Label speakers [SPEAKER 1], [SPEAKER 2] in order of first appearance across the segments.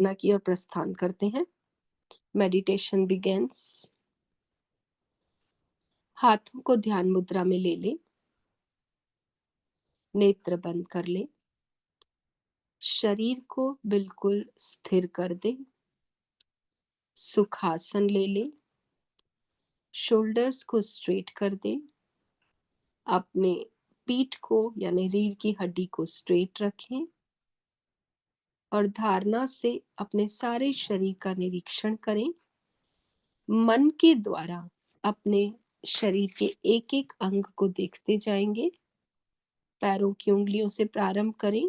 [SPEAKER 1] ना की ओर प्रस्थान करते हैं। Meditation begins. हाथों को ध्यान मुद्रा में ले लें। नेत्र बंद कर लें। शरीर को बिल्कुल स्थिर कर दें। सुखासन ले लें। शोल्डर्स को स्ट्रेट कर दें। अपने पीठ को यानी रीढ़ की हड्डी को स्ट्रेट रखें और धारणा से अपने सारे शरीर का निरीक्षण करें। मन के द्वारा अपने शरीर के एक एक अंग को देखते जाएंगे। पैरों की उंगलियों से प्रारंभ करें।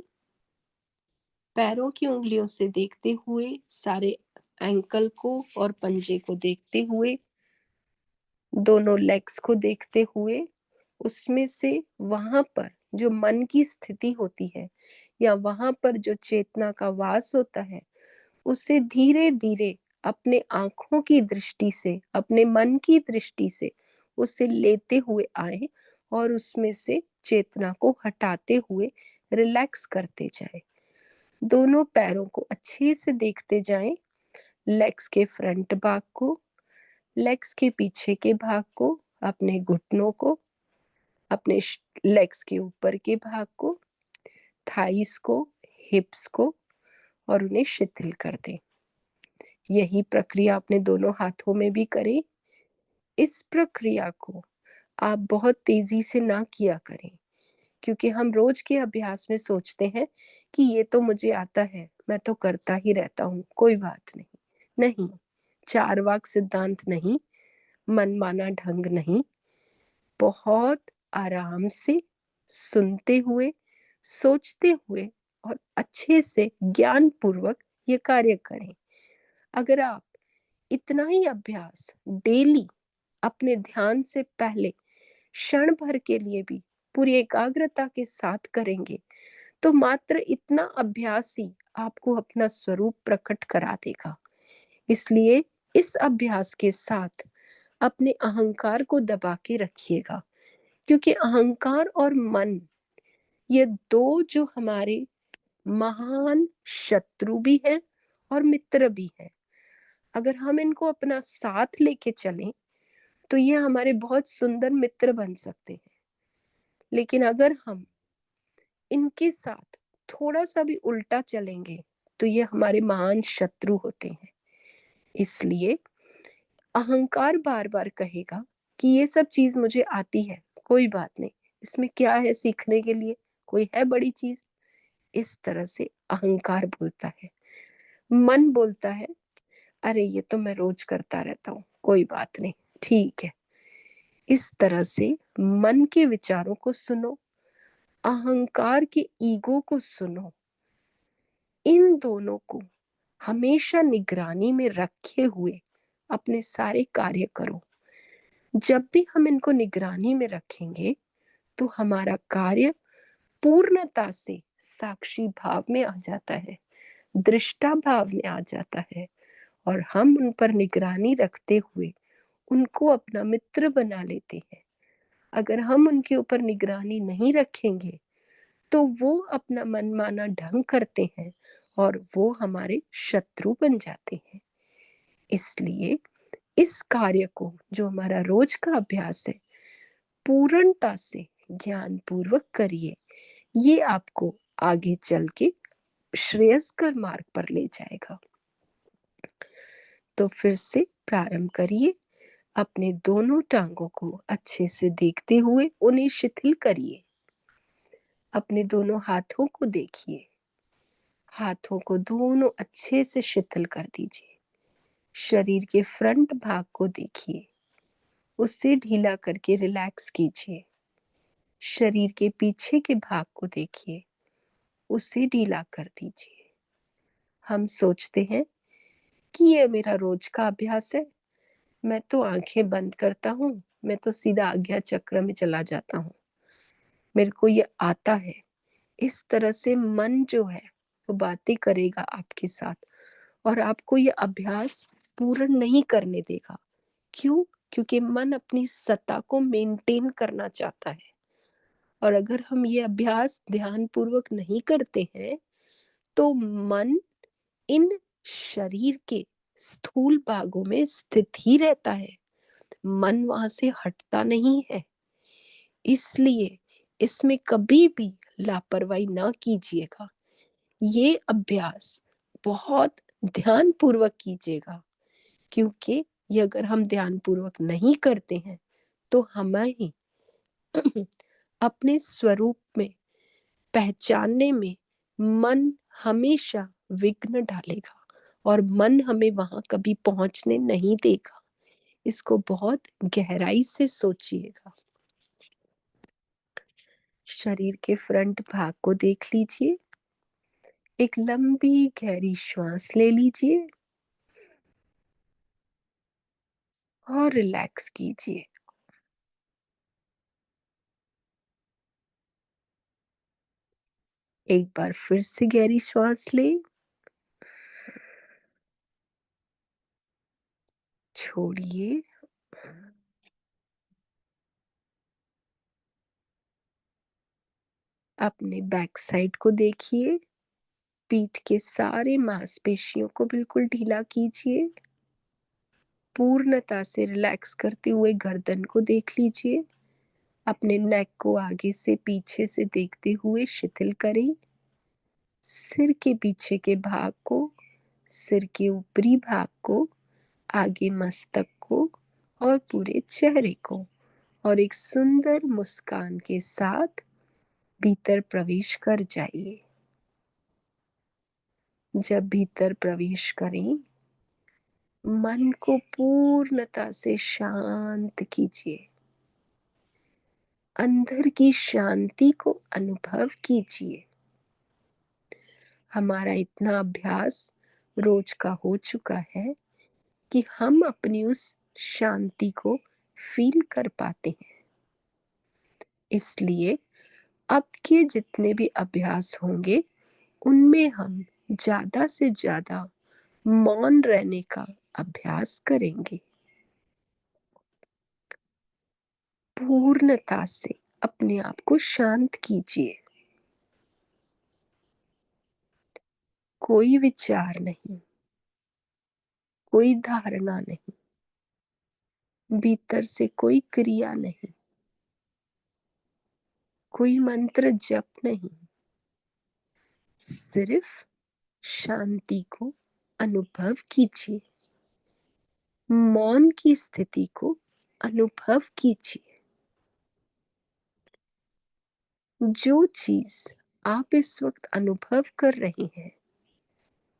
[SPEAKER 1] पैरों की उंगलियों से देखते हुए सारे एंकल को और पंजे को देखते हुए, दोनों लेग्स को देखते हुए, उसमें से वहां पर जो मन की स्थिति होती है या वहां पर जो चेतना का वास होता है, उसे धीरे धीरे अपने आंखों की दृष्टि से, अपने मन की दृष्टि से उसे लेते हुए आए और उसमें से चेतना को हटाते हुए रिलैक्स करते जाएं। दोनों पैरों को अच्छे से देखते जाएं। लेग्स के फ्रंट भाग को, लेग्स के पीछे के भाग को, अपने घुटनों को, अपने लेग्स के ऊपर के भाग को, थाइस को, हिप्स को, और उन्हें शिथिल कर दें। यही प्रक्रिया अपने दोनों हाथों में भी करें। इस प्रक्रिया को आप बहुत तेजी से ना किया करें, क्योंकि हम रोज के अभ्यास में सोचते हैं कि ये तो मुझे आता है, मैं तो करता ही रहता हूँ, कोई बात नहीं। नहीं, चारवाक सिद्धांत नहीं, मनमाना ढंग नहीं। बहुत आराम से, सुनते हुए, सोचते हुए और अच्छे से ज्ञान पूर्वक ये कार्य करें। अगर आप इतना ही अभ्यास डेली अपने ध्यान से पहले क्षण भर के लिए भी पूरी एकाग्रता के साथ करेंगे, तो मात्र इतना अभ्यास ही आपको अपना स्वरूप प्रकट करा देगा। इसलिए इस अभ्यास के साथ अपने अहंकार को दबा के रखिएगा, क्योंकि अहंकार और मन, ये दो जो हमारे महान शत्रु भी हैं और मित्र भी हैं। अगर हम इनको अपना साथ लेके चलें तो ये हमारे बहुत सुंदर मित्र बन सकते हैं, लेकिन अगर हम इनके साथ थोड़ा सा भी उल्टा चलेंगे तो ये हमारे महान शत्रु होते हैं। इसलिए अहंकार बार बार कहेगा कि ये सब चीज मुझे आती है, कोई बात नहीं, इसमें क्या है सीखने के लिए, कोई है बड़ी चीज। इस तरह से अहंकार बोलता है। मन बोलता है, अरे ये तो मैं रोज करता रहता हूँ, कोई बात नहीं, ठीक है। इस तरह से मन के विचारों को सुनो, अहंकार के ईगो को सुनो। इन दोनों को हमेशा निगरानी में रखे हुए अपने सारे कार्य करो। जब भी हम इनको निगरानी में रखेंगे तो हमारा कार्य पूर्णता से साक्षी भाव में आ जाता है, दृष्टा भाव में आ जाता है, और हम उन पर निगरानी रखते हुए उनको अपना मित्र बना लेते हैं। अगर हम उनके ऊपर निगरानी नहीं रखेंगे तो वो अपना मनमाना ढंग करते हैं और वो हमारे शत्रु बन जाते हैं। इसलिए इस कार्य को, जो हमारा रोज का अभ्यास है, पूर्णता से ज्ञान पूर्वक करिए। ये आपको आगे चल के श्रेयस्कर मार्ग पर ले जाएगा। तो फिर से प्रारंभ करिए। अपने दोनों टांगों को अच्छे से देखते हुए उन्हें शिथिल करिए। अपने दोनों हाथों को देखिए। हाथों को दोनों अच्छे से शिथिल कर दीजिए। शरीर के फ्रंट भाग को देखिए, उसे ढीला करके रिलैक्स कीजिए। शरीर के पीछे के भाग को देखिए, उसे ढीला कर दीजिए। हम सोचते हैं कि ये मेरा रोज का अभ्यास है, मैं तो आंखें बंद करता हूँ, मैं तो सीधा आज्ञा चक्र में चला जाता हूँ, मेरे को ये आता है। इस तरह से मन जो है वो बातें करेगा आपके साथ और आपको ये अभ्यास पूर्ण नहीं करने देगा। क्यों? क्योंकि मन अपनी सत्ता को मेंटेन करना चाहता है, और अगर हम ये अभ्यास ध्यान पूर्वक नहीं करते हैं तो मन इन शरीर के स्थूल भागों में स्थित ही रहता है, मन वहां से हटता नहीं है। इसलिए इसमें कभी भी लापरवाही ना कीजिएगा। ये अभ्यास बहुत ध्यान पूर्वक कीजिएगा, क्योंकि ये अगर हम ध्यान पूर्वक नहीं करते हैं तो हमें ही अपने स्वरूप में पहचानने में मन हमेशा विघ्न डालेगा और मन हमें वहां कभी पहुंचने नहीं देगा। इसको बहुत गहराई से सोचिएगा। शरीर के फ्रंट भाग को देख लीजिए। एक लंबी गहरी श्वास ले लीजिए और रिलैक्स कीजिए। एक बार फिर से गहरी श्वास ले, छोड़िए। अपने बैक साइड को देखिए। पीठ के सारे मांसपेशियों को बिल्कुल ढीला कीजिए। पूर्णता से रिलैक्स करते हुए गर्दन को देख लीजिए। अपने नेक को आगे से पीछे से देखते हुए शिथिल करें। सिर के पीछे के भाग को, सिर के ऊपरी भाग को, आगे मस्तक को और पूरे चेहरे को, और एक सुंदर मुस्कान के साथ भीतर प्रवेश कर जाइए। जब भीतर प्रवेश करें, मन को पूर्णता से शांत कीजिए। अंदर की शांति को अनुभव कीजिए। हमारा इतना अभ्यास रोज का हो चुका है कि हम अपनी उस शांति को फील कर पाते हैं। इसलिए अब के जितने भी अभ्यास होंगे उनमें हम ज्यादा से ज्यादा मौन रहने का अभ्यास करेंगे। पूर्णता से अपने आप को शांत कीजिए। कोई विचार नहीं, कोई धारणा नहीं, भीतर से कोई क्रिया नहीं, कोई मंत्र जप नहीं, सिर्फ शांति को अनुभव कीजिए। मौन की स्थिति को अनुभव कीजिए। जो चीज आप इस वक्त अनुभव कर रहे हैं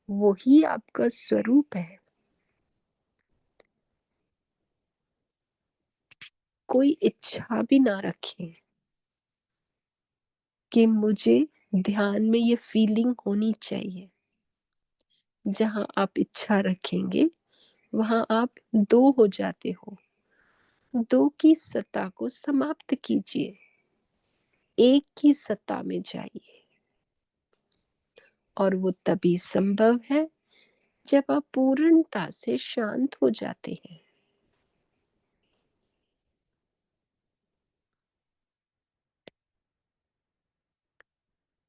[SPEAKER 1] वही आपका स्वरूप है। कोई इच्छा भी ना रखें कि मुझे ध्यान में ये फीलिंग होनी चाहिए। जहां आप इच्छा रखेंगे वहां आप दो हो जाते हो। दो की सत्ता को समाप्त कीजिए, एक की सत्ता में जाइए। और वो तभी संभव है जब आप पूर्णता से शांत हो जाते हैं।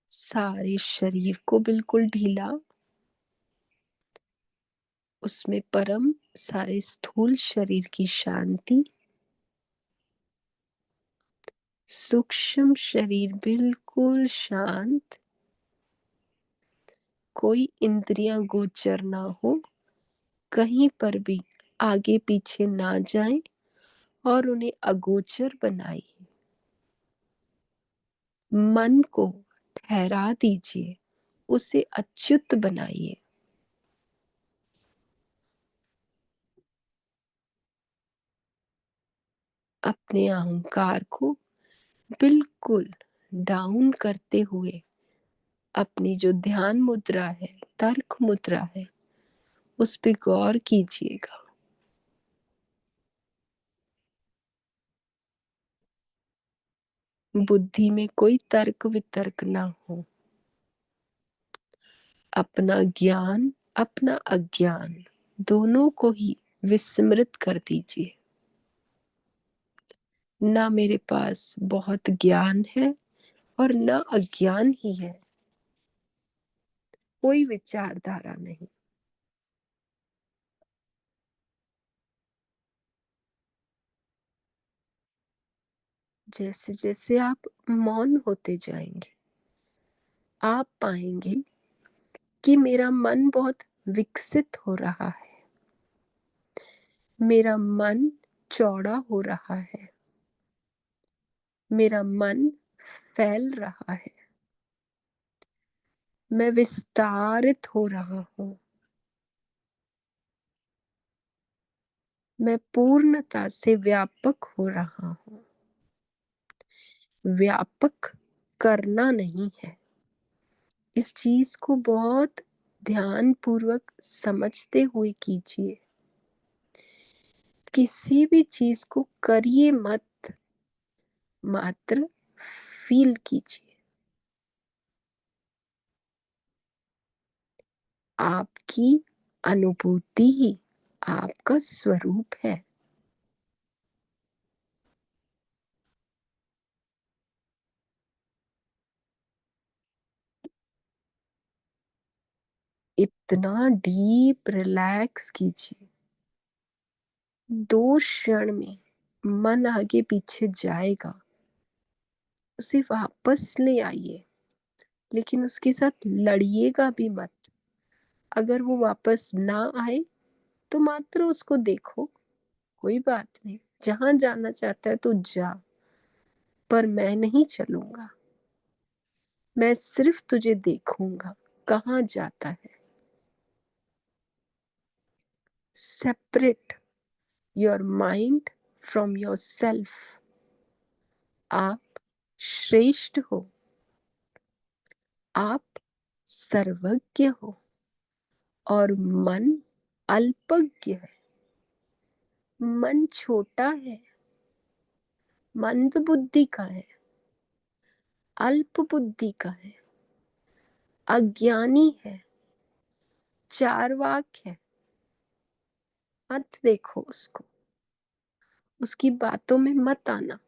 [SPEAKER 1] सारे शरीर को बिल्कुल ढीला, उसमें परम सारे स्थूल शरीर की शांति, सूक्ष्म शरीर बिल्कुल शांत, कोई इंद्रियां गोचर ना हो, कहीं पर भी आगे पीछे ना जाएं और उन्हें अगोचर बनाइए। मन को ठहरा दीजिए, उसे अच्युत बनाइए। अपने अहंकार को बिल्कुल डाउन करते हुए अपनी जो ध्यान मुद्रा है, तर्क मुद्रा है, उस पे गौर कीजिएगा। बुद्धि में कोई तर्क वितर्क ना हो। अपना ज्ञान, अपना अज्ञान दोनों को ही विस्मृत कर दीजिए। ना मेरे पास बहुत ज्ञान है और ना अज्ञान ही है। कोई विचारधारा नहीं। जैसे जैसे आप मौन होते जाएंगे, आप पाएंगे कि मेरा मन बहुत विकसित हो रहा है, मेरा मन चौड़ा हो रहा है, मेरा मन फैल रहा है, मैं विस्तारित हो रहा हूँ, मैं पूर्णता से व्यापक हो रहा हूँ। व्यापक करना नहीं है। इस चीज को बहुत ध्यान पूर्वक समझते हुए कीजिए। किसी भी चीज को करिए मत, मात्र फील कीजिए। आपकी अनुभूति ही आपका स्वरूप है। इतना डीप रिलैक्स कीजिए। 2 क्षण में मन आगे पीछे जाएगा, उसे वापस ले आइए, लेकिन उसके साथ लड़िएगा भी मत। अगर वो वापस ना आए तो मात्र उसको देखो, कोई बात नहीं, जहां जाना चाहता है तो जा, पर मैं नहीं चलूंगा। मैं सिर्फ तुझे देखूंगा कहाँ जाता है। Separate your mind from your self. आप श्रेष्ठ हो, आप सर्वज्ञ हो, और मन अल्पज्ञ है। मन छोटा है, मंद बुद्धि का है, अल्प बुद्धि का है, अज्ञानी है, चार्वाक है। मत देखो उसको, उसकी बातों में मत आना,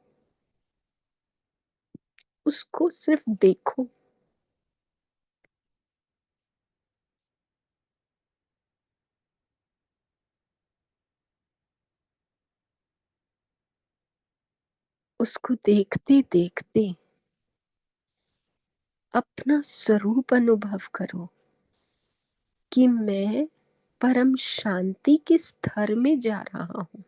[SPEAKER 1] उसको सिर्फ देखो। उसको देखते देखते अपना स्वरूप अनुभव करो कि मैं परम शांति के स्तर में जा रहा हूं।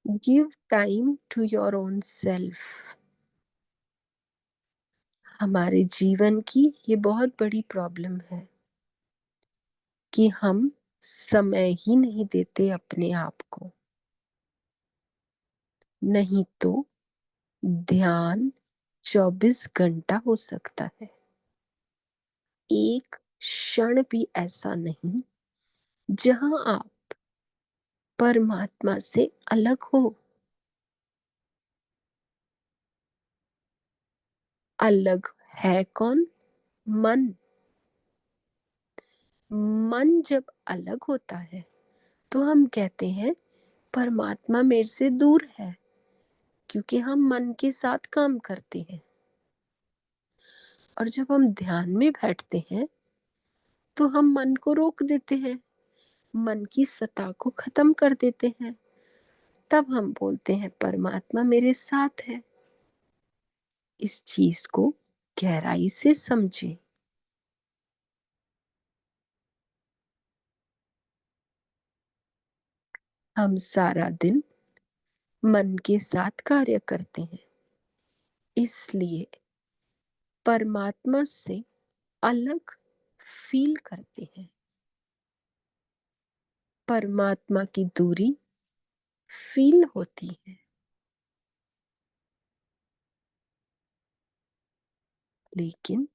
[SPEAKER 1] Give time to your own self. हमारे जीवन की ये बहुत बड़ी प्रॉब्लम है कि हम समय ही नहीं देते अपने आप को। नहीं तो ध्यान 24 घंटा हो सकता है। एक क्षण भी ऐसा नहीं जहां आप परमात्मा से अलग हो। अलग है कौन? मन। मन जब अलग होता है तो हम कहते हैं परमात्मा मेरे से दूर है, क्योंकि हम मन के साथ काम करते हैं। और जब हम ध्यान में बैठते हैं तो हम मन को रोक देते हैं, मन की सत्ता को खत्म कर देते हैं। तब हम बोलते हैं परमात्मा मेरे साथ है। इस चीज को गहराई से समझें। हम सारा दिन मन के साथ कार्य करते हैं, इसलिए परमात्मा से अलग फील करते हैं। परमात्मा की दूरी फील होती है, लेकिन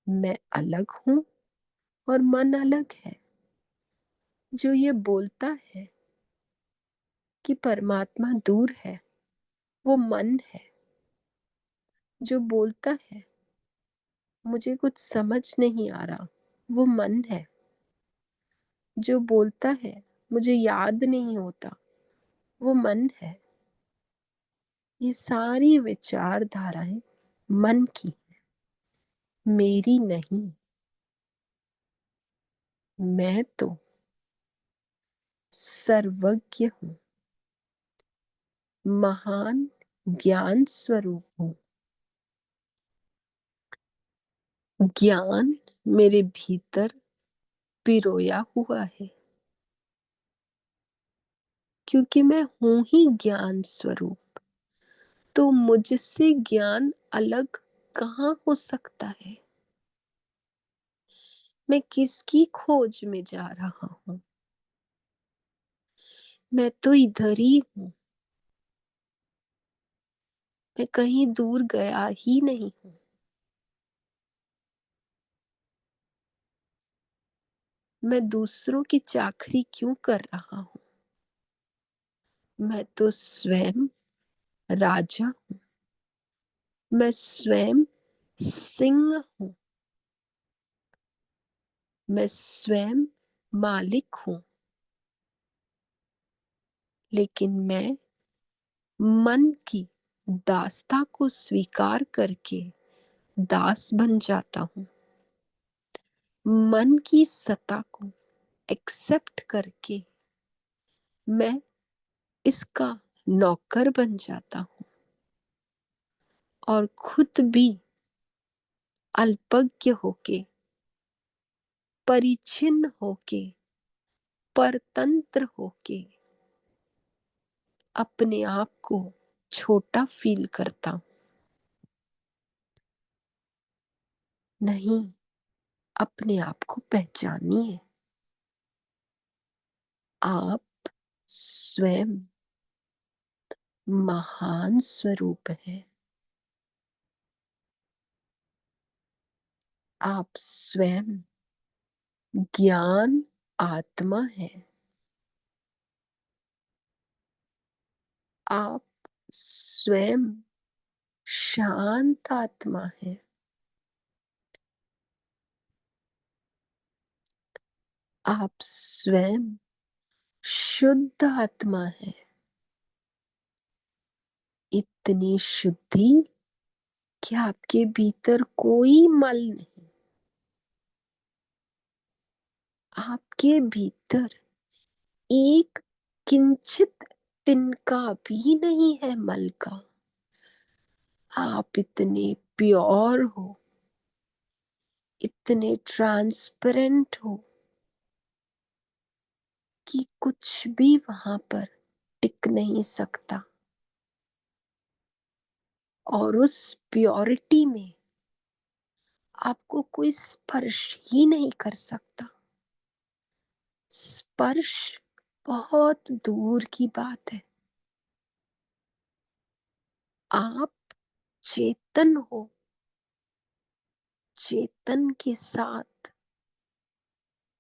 [SPEAKER 1] मैं अलग हूं और मन अलग है। जो ये बोलता है कि परमात्मा दूर है, वो मन है। जो बोलता है मुझे कुछ समझ नहीं आ रहा, वो मन है। जो बोलता है मुझे याद नहीं होता, वो मन है। ये सारी विचारधाराएं मन की, मेरी नहीं। मैं तो सर्वज्ञ हूँ, महान ज्ञान स्वरूप हूँ। ज्ञान मेरे भीतर पिरोया हुआ है, क्योंकि मैं हूं ही ज्ञान स्वरूप। तो मुझसे ज्ञान अलग कहाँ हो सकता है? मैं किसकी खोज में जा रहा हूँ? मैं तो इधर ही हूँ। मैं कहीं दूर गया ही नहीं हूँ। मैं दूसरों की चाकरी क्यों कर रहा हूँ? मैं तो स्वयं राजा हूँ। मैं स्वयं सिंह हूँ। मैं स्वयं मालिक हूँ। लेकिन मैं मन की दासता को स्वीकार करके दास बन जाता हूँ। मन की सत्ता को एक्सेप्ट करके मैं इसका नौकर बन जाता हूँ और खुद भी अल्पज्ञ होके, परिचिन्न होके, परतंत्र होके अपने आप को छोटा फील करता हूँ। नहीं, अपने आप को पहचानिए। आप स्वयं महान स्वरूप है। आप स्वयं ज्ञान आत्मा है। आप स्वयं शांत आत्मा है। आप स्वयं शुद्ध आत्मा है। इतनी शुद्धि कि आपके भीतर कोई मल नहीं। आपके भीतर एक किंचित तिनका भी नहीं है मल का। आप इतने प्योर हो, इतने ट्रांसपेरेंट हो कि कुछ भी वहां पर टिक नहीं सकता। और उस प्योरिटी में आपको कोई स्पर्श ही नहीं कर सकता। स्पर्श बहुत दूर की बात है। आप चेतन हो। चेतन के साथ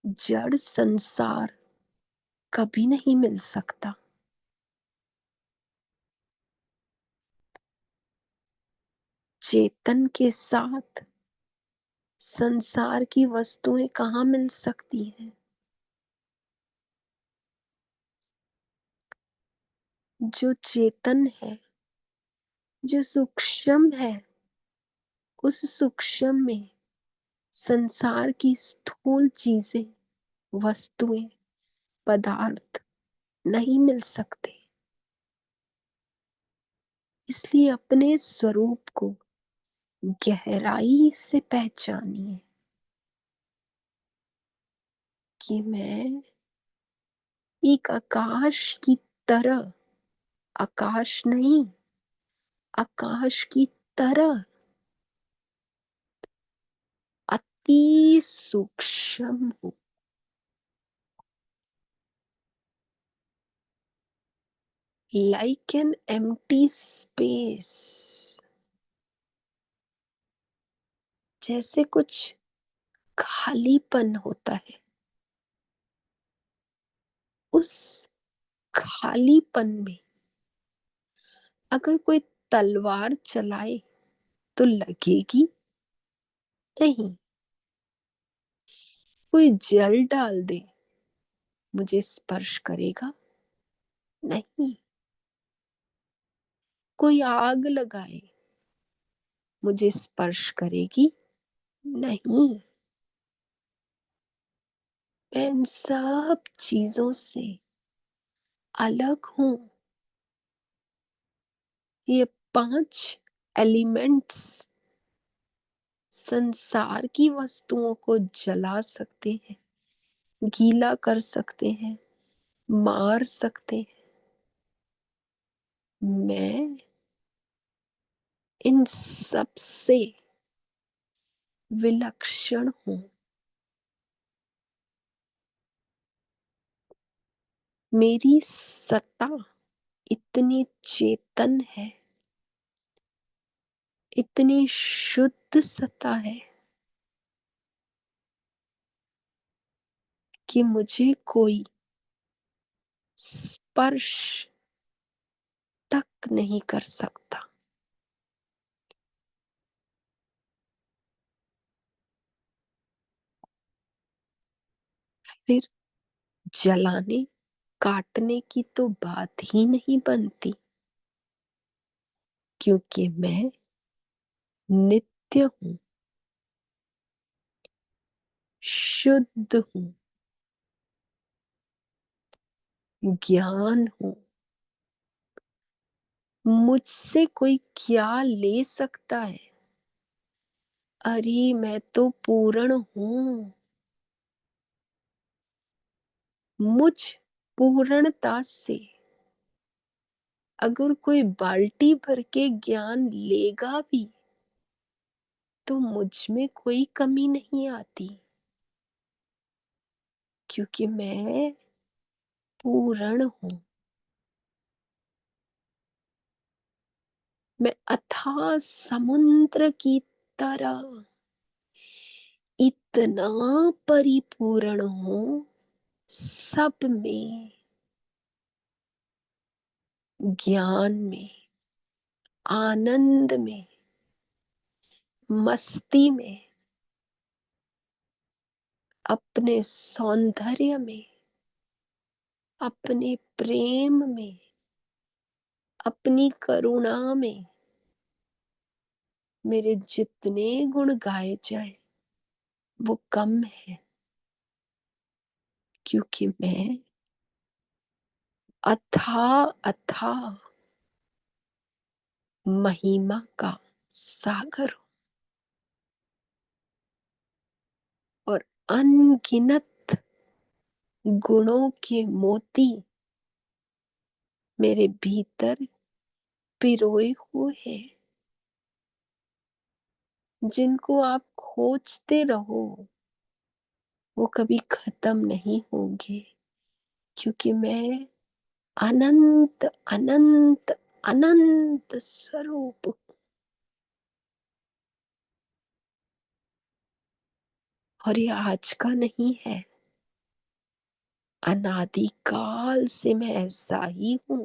[SPEAKER 1] जड़ संसार कभी नहीं मिल सकता। चेतन के साथ संसार की वस्तुएं कहाँ मिल सकती हैं? जो चेतन है, जो सूक्ष्म है, उस सूक्ष्म में संसार की स्थूल चीजें, वस्तुएं, पदार्थ नहीं मिल सकते। इसलिए अपने स्वरूप को गहराई से पहचानिए कि मैं एक आकाश की तरह, आकाश नहीं, आकाश की तरह अति सूक्ष्म हूँ। Like an empty space. जैसे कुछ खालीपन होता है, उस खालीपन में अगर कोई तलवार चलाए तो लगेगी नहीं। कोई जल डाल दे, मुझे स्पर्श करेगा नहीं। कोई आग लगाए, मुझे स्पर्श करेगी नहीं। मैं इन सब चीजों से अलग हूं। ये 5 एलिमेंट्स संसार की वस्तुओं को जला सकते हैं, गीला कर सकते हैं, मार सकते हैं। मैं इन सब से विलक्षण हूं। मेरी सत्ता इतनी चेतन है, इतनी शुद्ध सत्ता है कि मुझे कोई स्पर्श तक नहीं कर सकता। फिर जलाने काटने की तो बात ही नहीं बनती, क्योंकि मैं नित्य हूं, शुद्ध हूं, ज्ञान हूं। मुझसे कोई क्या ले सकता है? अरे मैं तो पूर्ण हूं। मुझ पूर्णता से अगर कोई बाल्टी भर के ज्ञान लेगा भी तो मुझ में कोई कमी नहीं आती, क्योंकि मैं पूर्ण हूं। मैं अथाह समुद्र की तरह इतना परिपूर्ण हूं, सब में, ज्ञान में, आनंद में, मस्ती में, अपने सौंदर्य में, अपने प्रेम में, अपनी करुणा में। मेरे जितने गुण गाए जाए वो कम है, क्योंकि मैं अथाह अथाह महिमा का सागर हूं और अनगिनत गुणों के मोती मेरे भीतर पिरोए हुए हैं, जिनको आप खोजते रहो वो कभी खत्म नहीं होंगे, क्योंकि मैं अनंत अनंत अनंत स्वरूप। और ये आज का नहीं है, अनादिकाल से मैं ऐसा ही हूं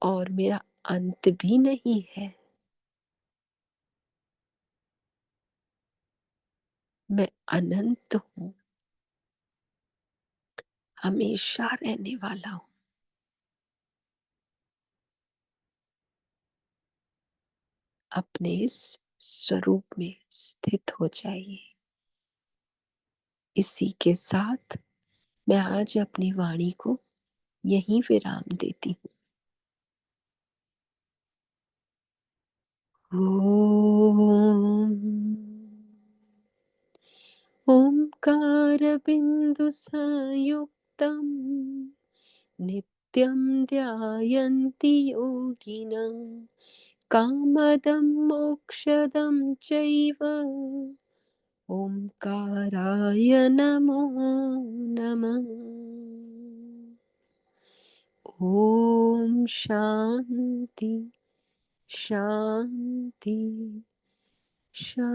[SPEAKER 1] और मेरा अंत भी नहीं है। मैं अनंत हूं, हमेशा रहने वाला हूं। अपने इस स्वरूप में स्थित हो जाइए। इसी के साथ मैं आज अपनी वाणी को यहीं विराम देती हूँ। ओम ओंकार बिंदु संयुक्तम नित्यं ध्यायन्ति योगिनः कामदं मोक्षदं चैव ओंकाराय नमो नमः। ओम शांति शांति शांति।